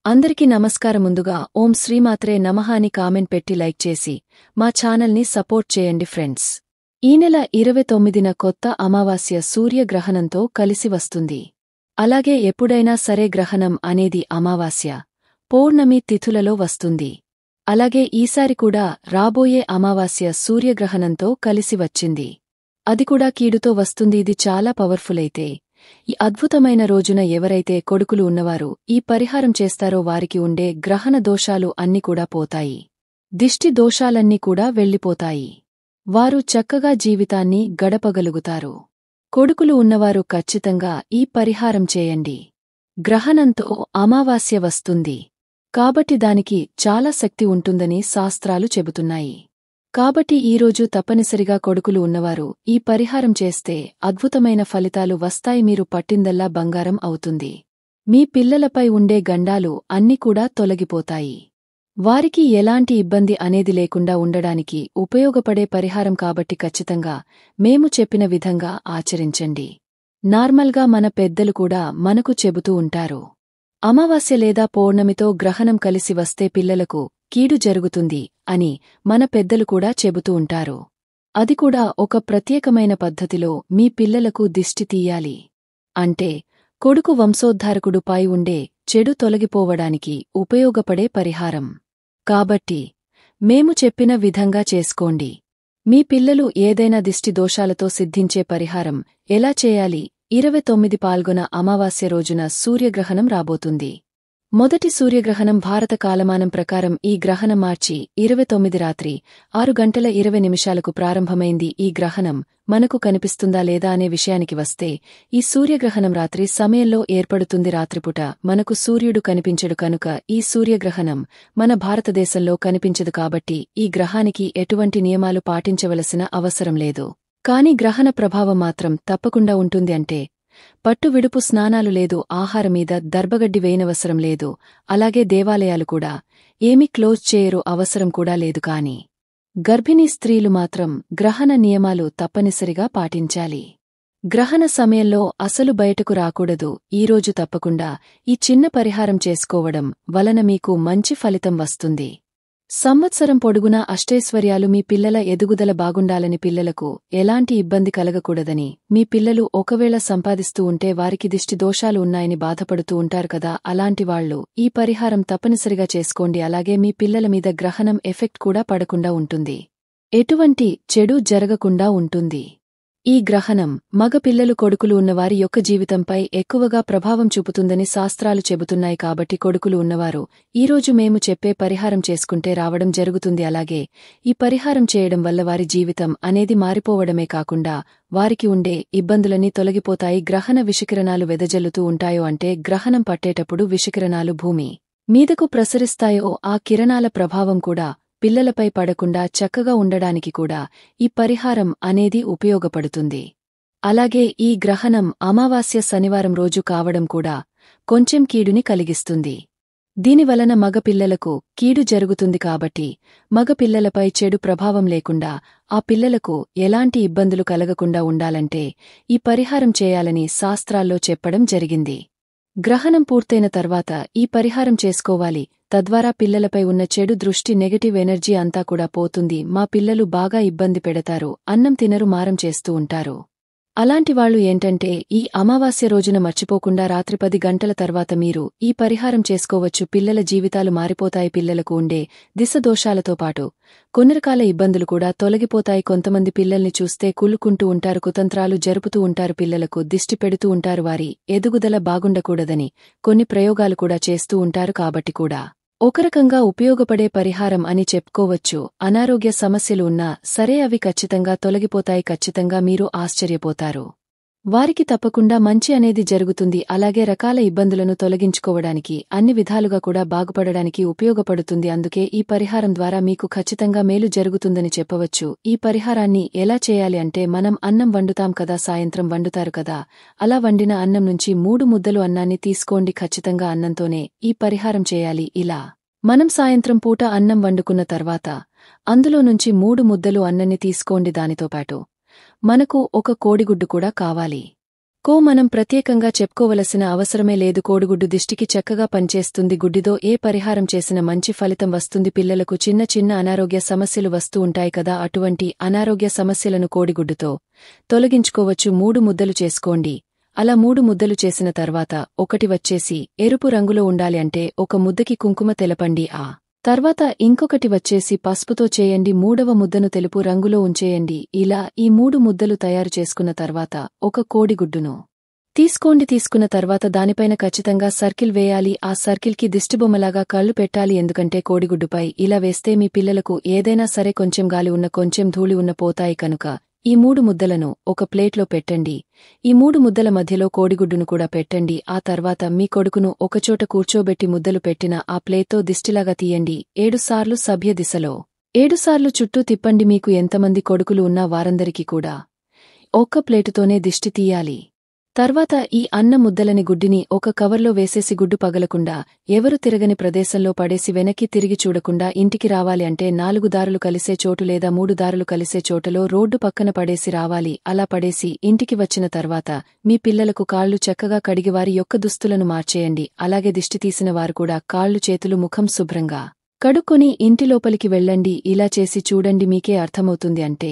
అందరికీ నమస్కారం. ముందుగా ఓం శ్రీమాత్రే నమః అని కామెంట్ పెట్టి లైక్ చేసి మా ఛానల్ని సపోర్ట్ చేయండి ఫ్రెండ్స్. ఈ నెల 29న కొత్త అమావాస్య సూర్యగ్రహణంతో కలిసి వస్తుంది. అలాగే ఎప్పుడైనా సరే గ్రహణం అనేది అమావాస్య, పౌర్ణమి తిథులలో వస్తుంది. అలాగే ఈసారి కూడా రాబోయే అమావాస్య సూర్యగ్రహణంతో కలిసి వచ్చింది. అది కూడా కీడుతో వస్తుంది. ఇది చాలా పవర్ఫుల్. అయితే ఈ అద్భుతమైన రోజున ఎవరైతే కొడుకులు ఉన్నవారు ఈ పరిహారం చేస్తారో వారికి ఉండే గ్రహణ దోషాలు అన్ని కూడా పోతాయి. దిష్టి దోషాలన్నీ కూడా వెళ్ళిపోతాయి. వారు చక్కగా జీవితాన్ని గడపగలుగుతారు. కొడుకులు ఉన్నవారు ఖచ్చితంగా ఈ పరిహారం చేయండి. గ్రహణంతో అమావాస్య వస్తుంది కాబట్టి దానికి చాలా శక్తి ఉంటుందని శాస్త్రాలు చెబుతున్నాయి. కాబట్టి ఈరోజు తప్పనిసరిగా కొడుకులు ఉన్నవారు ఈ పరిహారం చేస్తే అద్భుతమైన ఫలితాలు వస్తాయి. మీరు పట్టిందల్లా బంగారం అవుతుంది. మీ పిల్లలపై ఉండే గండాలు అన్ని కూడా తొలగిపోతాయి. వారికి ఎలాంటి ఇబ్బంది అనేది లేకుండా ఉండడానికి ఉపయోగపడే పరిహారం కాబట్టి ఖచ్చితంగా మేము చెప్పిన విధంగా ఆచరించండి. నార్మల్గా మన పెద్దలు కూడా మనకు చెబుతూ ఉంటారు, అమావాస్య లేదా పౌర్ణమితో గ్రహణం కలిసి వస్తే పిల్లలకు కీడు జరుగుతుంది అని మన పెద్దలు కూడా చెబుతూ ఉంటారు. అది కూడా ఒక ప్రత్యేకమైన పద్ధతిలో మీ పిల్లలకు దిష్టి తీయాలి. అంటే కొడుకు వంశోద్ధారకుడుపై ఉండే చెడు తొలగిపోవడానికి ఉపయోగపడే పరిహారం. కాబట్టి మేము చెప్పిన విధంగా చేసుకోండి. మీ పిల్లలు ఏదైనా దిష్టి దోషాలతో సిద్ధించే పరిహారం ఎలా చేయాలి? 29 పాల్గొన అమావాస్య రోజున సూర్యగ్రహణం రాబోతుంది. మొదటి సూర్యగ్రహణం భారత కాలమానం ప్రకారం ఈ గ్రహణం మార్చి 29 రాత్రి 6:20 ప్రారంభమైంది. ఈ గ్రహణం మనకు కనిపిస్తుందా లేదా అనే విషయానికి వస్తే ఈ సూర్యగ్రహణం రాత్రి సమయంలో ఏర్పడుతుంది. రాత్రిపూట మనకు సూర్యుడు కనిపించడు కనుక ఈ సూర్యగ్రహణం మన భారతదేశంలో కనిపించదు. కాబట్టి ఈ గ్రహానికి ఎటువంటి నియమాలు పాటించవలసిన అవసరం లేదు. కాని గ్రహణ ప్రభావం మాత్రం తప్పకుండా ఉంటుంది. అంటే పట్టు విడుపు స్నానాలు లేదు, ఆహారమీద దర్భగడ్డి వేయనవసరం లేదు. అలాగే దేవాలయాలు కూడా ఏమీ క్లోజ్ చేయరు, అవసరం కూడా లేదు. కాని గర్భిణీ స్త్రీలు మాత్రం గ్రహణ నియమాలు తప్పనిసరిగా పాటించాలి. గ్రహణ సమయంలో అసలు బయటకు రాకూడదు. ఈరోజు తప్పకుండా ఈ చిన్న పరిహారం చేసుకోవడం వలన మీకు మంచి ఫలితం వస్తుంది. సంవత్సరం పొడుగునా అష్టైశ్వర్యాలు, మీ పిల్లల ఎదుగుదల బాగుండాలని, పిల్లలకు ఎలాంటి ఇబ్బంది కలగకూడదని, మీ పిల్లలు ఒకవేళ సంపాదిస్తూ ఉంటే వారికి దిష్టి దోషాలు ఉన్నాయని బాధపడుతూ ఉంటారు కదా, అలాంటి వాళ్లు ఈ పరిహారం తప్పనిసరిగా చేసుకోండి. అలాగే మీ పిల్లల మీద గ్రహణం ఎఫెక్ట్ కూడా పడకుండా ఉంటుంది. ఎటువంటి చెడు జరగకుండా ఉంటుంది. ఈ గ్రహణం మగ పిల్లలు కొడుకులు ఉన్నవారి యొక్క జీవితంపై ఎక్కువగా ప్రభావం చూపుతుందని శాస్త్రాలు చెబుతున్నాయి. కాబట్టి కొడుకులు ఉన్నవారు ఈరోజు మేము చెప్పే పరిహారం చేసుకుంటే రావడం జరుగుతుంది. అలాగే ఈ పరిహారం చేయడం వల్ల వారి జీవితం అనేది మారిపోవడమే కాకుండా వారికి ఉండే ఇబ్బందులన్నీ తొలగిపోతాయి. గ్రహణ విషకిరణాలు వెదజల్లుతూ ఉంటాయో అంటే గ్రహణం పట్టేటప్పుడు విషకిరణాలు భూమి మీదకు ప్రసరిస్తాయో ఆ కిరణాల ప్రభావం కూడా పిల్లలపై పడకుండా చక్కగా ఉండడానికి కూడా ఈ పరిహారం అనేది ఉపయోగపడుతుంది. అలాగే ఈ గ్రహణం అమావాస్య శనివారం రోజు కావడం కూడా కొంచెం కీడుని కలిగిస్తుంది. దీనివలన మగపిల్లలకు కీడు జరుగుతుంది. కాబట్టి మగపిల్లలపై చెడు ప్రభావం లేకుండా ఆ పిల్లలకు ఎలాంటి ఇబ్బందులు కలగకుండా ఉండాలంటే ఈ పరిహారం చేయాలని శాస్త్రాల్లో చెప్పడం జరిగింది. గ్రహణం పూర్తయిన తర్వాత ఈ పరిహారం చేసుకోవాలి. తద్వారా పిల్లలపై ఉన్న చెడు దృష్టి, నెగటివ్ ఎనర్జీ అంతా కూడా పోతుంది. మా పిల్లలు బాగా ఇబ్బంది పెడతారు, అన్నం తినరు, మారం చేస్తూ ఉంటారు. అలాంటి వాళ్లు ఏంటంటే ఈ అమావాస్య రోజున మర్చిపోకుండా రాత్రి 10 గంటల తర్వాత మీరు ఈ పరిహారం చేసుకోవచ్చు. పిల్లల జీవితాలు మారిపోతాయి. పిల్లలకు ఉండే దిశ దోషాలతో పాటు కొన్ని రకాల ఇబ్బందులు కూడా తొలగిపోతాయి. కొంతమంది పిల్లల్ని చూస్తే కుళ్ళుకుంటూ ఉంటారు, కుతంత్రాలు జరుపుతూ ఉంటారు, పిల్లలకు దిష్టి పెడుతూ ఉంటారు, వారి ఎదుగుదల బాగుండకూడదని కొన్ని ప్రయోగాలు కూడా చేస్తూ ఉంటారు. కాబట్టి కూడా ఒక రకంగా ఉపయోగపడే పరిహారం అని చెప్పుకోవచ్చు. అనారోగ్య సమస్యలు ఉన్నా సరే అవి ఖచ్చితంగా తొలగిపోతాయి. ఖచ్చితంగా మీరు ఆశ్చర్యపోతారు. వారికి తప్పకుండా మంచి అనేది జరుగుతుంది. అలాగే రకాల ఇబ్బందులను తొలగించుకోవడానికి అన్ని విధాలుగా కూడా బాగుపడడానికి ఉపయోగపడుతుంది. అందుకే ఈ పరిహారం ద్వారా మీకు ఖచ్చితంగా మేలు జరుగుతుందని చెప్పవచ్చు. ఈ పరిహారాన్ని ఎలా చేయాలి అంటే మనం అన్నం వండుతాం కదా, సాయంత్రం వండుతారు కదా, అలా వండిన అన్నం నుంచి 3 ముద్దలు అన్నాన్ని తీసుకోండి. ఖచ్చితంగా అన్నంతోనే ఈ పరిహారం చేయాలి. ఇలా మనం సాయంత్రం పూట అన్నం వండుకున్న తర్వాత అందులో నుంచి 3 ముద్దలు అన్నాన్ని తీసుకోండి. దానితో పాటు మనకు ఒక కోడిగుడ్డు కూడా కావాలి. మనం ప్రత్యేకంగా చెప్పుకోవలసిన అవసరమే లేదు. కోడిగుడ్డు దిష్టికి చక్కగా పనిచేస్తుంది. గుడ్డితో ఏ పరిహారం చేసినా మంచి ఫలితం వస్తుంది. పిల్లలకు చిన్న చిన్న అనారోగ్య సమస్యలు వస్తూ ఉంటాయి కదా, అటువంటి అనారోగ్య సమస్యలను కోడిగుడ్డుతో తొలగించుకోవచ్చు. 3 ముద్దలు చేసుకోండి. అలా 3 ముద్దలు చేసిన తర్వాత ఒకటి వచ్చేసి ఎరుపు రంగులో ఉండాలి, అంటే ఒక ముద్దకి కుంకుమ తెలపండి. ఆ తర్వాత ఇంకొకటి వచ్చేసి పసుపుతో చేయండి. 3వ ముద్దను తెలుపు రంగులో ఉంచేయండి. ఇలా ఈ 3 ముద్దలు తయారు చేసుకున్న తర్వాత ఒక కోడిగుడ్డును తీసుకున్న తర్వాత దానిపైన ఖచ్చితంగా సర్కిల్ వేయాలి. ఆ సర్కిల్కి దిష్టిబొమ్మలాగా కళ్ళు పెట్టాలి. ఎందుకంటే కోడిగుడ్డుపై ఇలా వేస్తే మీ పిల్లలకు ఏదైనా సరే కొంచెం గాలి ఉన్న కొంచెం ధూళి ఉన్న పోతాయి కనుక ఈ 3 ముద్దలను ఒక ప్లేట్లో పెట్టండి. ఈ 3 ముద్దల మధ్యలో కోడిగుడ్డును కూడా పెట్టండి. ఆ తర్వాత మీ కొడుకును ఒకచోట కూర్చోబెట్టి ముద్దలు పెట్టిన ఆ ప్లేట్తో దిష్టిలాగా తీయండి. 7 సార్లు సభ్య దిశలో 7 సార్లు చుట్టూ తిప్పండి. మీకు ఎంతమంది కొడుకులు ఉన్నా వారందరికీ కూడా ఒక్క ప్లేటుతోనే దిష్టి తీయాలి. తర్వాత ఈ అన్న ముద్దలని గుడ్డిని ఒక కవర్లో వేసేసి గుడ్డు పగలకుండా ఎవరు తిరగని ప్రదేశంలో పడేసి వెనక్కి తిరిగి చూడకుండా ఇంటికి రావాలి. అంటే 4 దారులు కలిసే చోటు లేదా 3 దారులు కలిసే చోటలో రోడ్డు పక్కన పడేసి రావాలి. అలా పడేసి ఇంటికి వచ్చిన తర్వాత మీ పిల్లలకు కాళ్లు చక్కగా కడిగి వారి యొక్క దుస్తులను మార్చేయండి. అలాగే దిష్టి తీసిన వారు కూడా కాళ్లు చేతులు ముఖం శుభ్రంగా కడుక్కొని ఇంటి లోపలికి వెళ్ళండి. ఇలా చేసి చూడండి, మీకే అర్థమవుతుంది. అంటే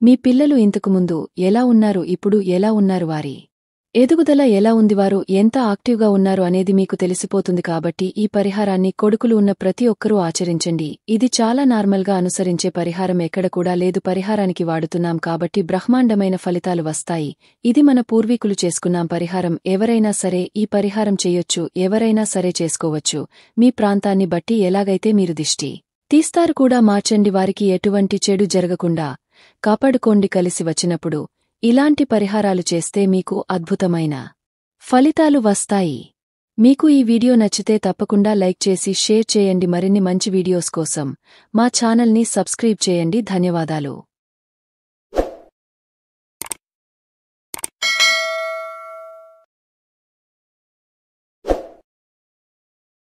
మీ పిల్లలు ఇంతకుముందు ఎలా ఉన్నారు, ఇప్పుడు ఎలా ఉన్నారు, వారి ఎదుగుదల ఎలా ఉంది, వారు ఎంత యాక్టివ్గా ఉన్నారు అనేది మీకు తెలిసిపోతుంది. కాబట్టి ఈ పరిహారాన్ని కొడుకులు ఉన్న ప్రతి ఒక్కరూ ఆచరించండి. ఇది చాలా నార్మల్గా అనుసరించే పరిహారం ఎక్కడ కూడా లేదు. పరిహారానికి వాడుతున్నాం కాబట్టి బ్రహ్మాండమైన ఫలితాలు వస్తాయి. ఇది మన పూర్వీకులు చేసుకున్నాం పరిహారం. ఎవరైనా సరే ఈ పరిహారం చెయ్యొచ్చు, ఎవరైనా సరే చేసుకోవచ్చు. మీ ప్రాంతాన్ని బట్టి ఎలాగైతే మీరు దిష్టి తీస్తారు కూడా మార్చండి. వారికి ఎటువంటి చెడు జరగకుండా కాపాడుకోండి. కలిసి వచ్చినప్పుడు ఇలాంటి పరిహారాలు చేస్తే మీకు అద్భుతమైన ఫలితాలు వస్తాయి. మీకు ఈ వీడియో నచ్చితే తప్పకుండా లైక్ చేసి షేర్ చేయండి. మరిన్ని మంచి వీడియోస్ కోసం మా ఛానల్ని సబ్స్క్రైబ్ చేయండి. ధన్యవాదాలు.